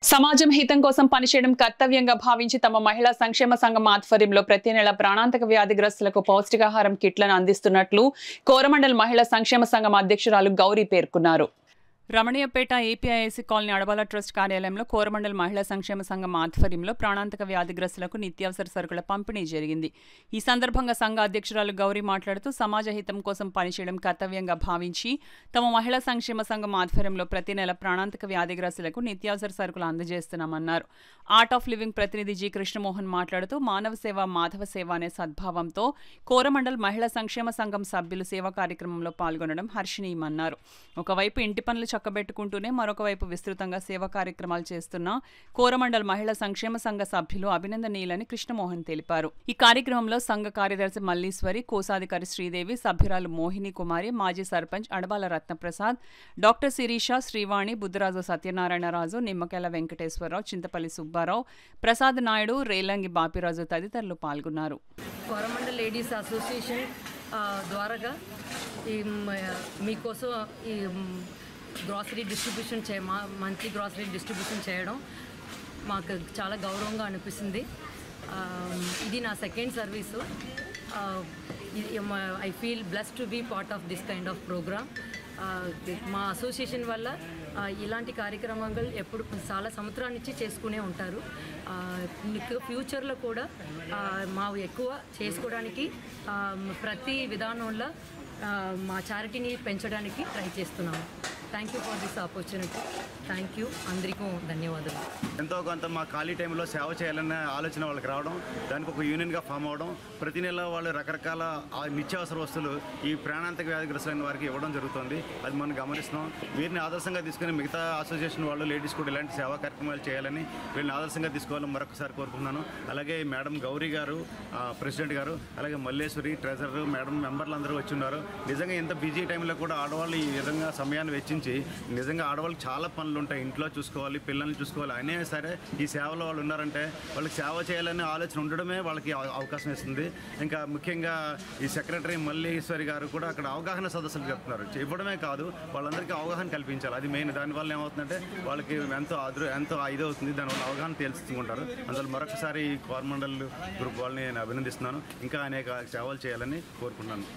సమాజం హితం కోసం పనిచేయడం కర్తవ్యంగా భావించి తమ మహిళా సంక్షేమ సంఘం ఆధ్వర్యంలో ప్రతి నెల ప్రాణాంతక వ్యాధిగ్రస్తులకు పౌష్టికాహారం కిట్లను అందిస్తున్నట్లు కోరమండల్ మహిళా సంక్షేమ సంఘం అధ్యక్షురాలు గౌరీ పేర్కొన్నారు. Ramaniyapeta APIIC colony Adabala trust కార్యాలయంలో కోరమండల్ మహిళా సంక్షేమ సంఘం ఆధ్వర్యంలో ప్రాణాంతక వ్యాధిగ్రస్తులకు నిత్యావసర సరుకుల పంపిణీ జరిగింది. ఈ సందర్భంగా సంఘ అధ్యక్షురాలు గౌరీ మాట్లాడుతూ సమాజ హితం కోసం పనిచేయడం కర్తవ్యంగా భావించి తమ మహిళా సంక్షేమ సంఘం ఆధ్వర్యంలో ప్రతి నెల ప్రాణాంతక వ్యాధిగ్రస్తులకు నిత్యావసర సరుకులు అందజేస్తున్నామన్నారు. ఆర్ట్ ఆఫ్ లివింగ్ ప్రతినిధి జి కృష్ణమోహన్ మాట్లాడుతూ మానవ సేవ మాధవ సేవ అనే సద్భావంతో కోరమండల్ మహిళా సంక్షేమ సంఘం సభ్యులు సేవా కార్యక్రమంలో పాల్గొనడం హర్షణీయమన్నారు. ఒకవైపు ఇంటి పనులు చక్కబెట్టుకుంటూనే మరొక వైపు విస్తృతంగా సేవా కార్యక్రమాలు చేస్తున్న కోరమండల్ మహిళా సంక్షేమ సంఘ సభ్యులు అభినందనీయులని కృష్ణమోహన్ తెలిపారు. ఈ కార్యక్రమంలో సంఘ కార్యదర్శి మల్లీశ్వరి, కోశాధికారి శ్రీదేవి, సభ్యురాలు మోహిని కుమారి, మాజీ సర్పంచ్ అడబాల రత్నప్రసాద్, డాక్టర్ శిరీష, శ్రీవాణి, బుద్ధరాజు సత్యనారాయణరాజు, నిమ్మకెల వెంకటేశ్వరరావు, చింతపల్లి సుబ్బారావు, ప్రసాద్ నాయుడు, రేలంగి బాపిరాజు తదితరులు పాల్గొన్నారు. కోరమండల్ లేడీస్ అసోసియేషన్ ద్వారాగా మీకోసం ఈ గ్రాసరీ డిస్ట్రిబ్యూషన్ మంచి గ్రాసరీ డిస్ట్రిబ్యూషన్ చేయడం మాకు చాలా గౌరవంగా అనిపిస్తుంది. ఇది నా second service. I feel blessed to be part of this kind of programme. మా అసోసియేషన్ వల్ల ఇలాంటి కార్యక్రమాలు ఎప్పుడు చాలా సంవత్సరాల నుంచి చేసుకునే ఉంటారు. ఫ్యూచర్లో కూడా మా ఎక్కువ చేసుకోవడానికి ప్రతి విధానంలో మా చారిటీని పెంచడానికి ట్రై చేస్తున్నాము. Thank you for this opportunity. Thank you. అందరికీ ధన్యవాదాలు. ఎంతో కొంత మా ఖాళీ టైంలో సేవ చేయాలన్న ఆలోచన వాళ్ళకి రావడం, దానికి ఒక యూనియన్గా ఫామ్ అవ్వడం, ప్రతి నెల వాళ్ళు రకరకాల నిత్యావసర వస్తువులు ఈ ప్రాణాంతక వ్యాధిగ్రస్తులైన వారికి ఇవ్వడం జరుగుతుంది. అది మనం గమనిస్తున్నాం. వీరిని ఆదర్శంగా తీసుకుని మిగతా అసోసియేషన్ వాళ్ళు లేడీస్ కూడా ఇలాంటి సేవా కార్యక్రమాలు చేయాలని వీళ్ళని ఆదర్శంగా తీసుకోవాలని మరొకసారి కోరుకుంటున్నాను. అలాగే మేడం గౌరీ గారు, ప్రెసిడెంట్ గారు, అలాగే మల్లేశ్వరి, ట్రెజరర్ మేడం, మెంబర్లు అందరూ వచ్చి ఉన్నారు. నిజంగా ఇంత బిజీ టైంలో కూడా ఆడవాళ్ళు ఈ విధంగా సమయాన్ని వెచ్చించి నిజంగా ఆడవాళ్ళకి చాలా పనులు ఉంటాయి, ఇంట్లో చూసుకోవాలి, పిల్లల్ని చూసుకోవాలి, అయినా సరే ఈ సేవలో వాళ్ళు ఉన్నారంటే వాళ్ళకి సేవ చేయాలనే ఆలోచన ఉండడమే వాళ్ళకి అవకాశం ఇస్తుంది. ఇంకా ముఖ్యంగా ఈ సెక్రటరీ మల్లీశ్వరి గారు కూడా అక్కడ అవగాహన సదస్సులు చెప్తున్నారు. ఇవ్వడమే కాదు, వాళ్ళందరికీ అవగాహన కల్పించాలి. అది మెయిన్. దానివల్ల ఏమవుతుందంటే వాళ్ళకి ఎంతో ఇదవుతుంది, దానివల్ల అవగాహన తెలుసుకుంటారు. అందువల్ల మరొకసారి ఈ కోరమండల్ గ్రూప్ వాళ్ళని నేను అభినందిస్తున్నాను. ఇంకా అనేక సేవలు చేయాలని కోరుకుంటున్నాను.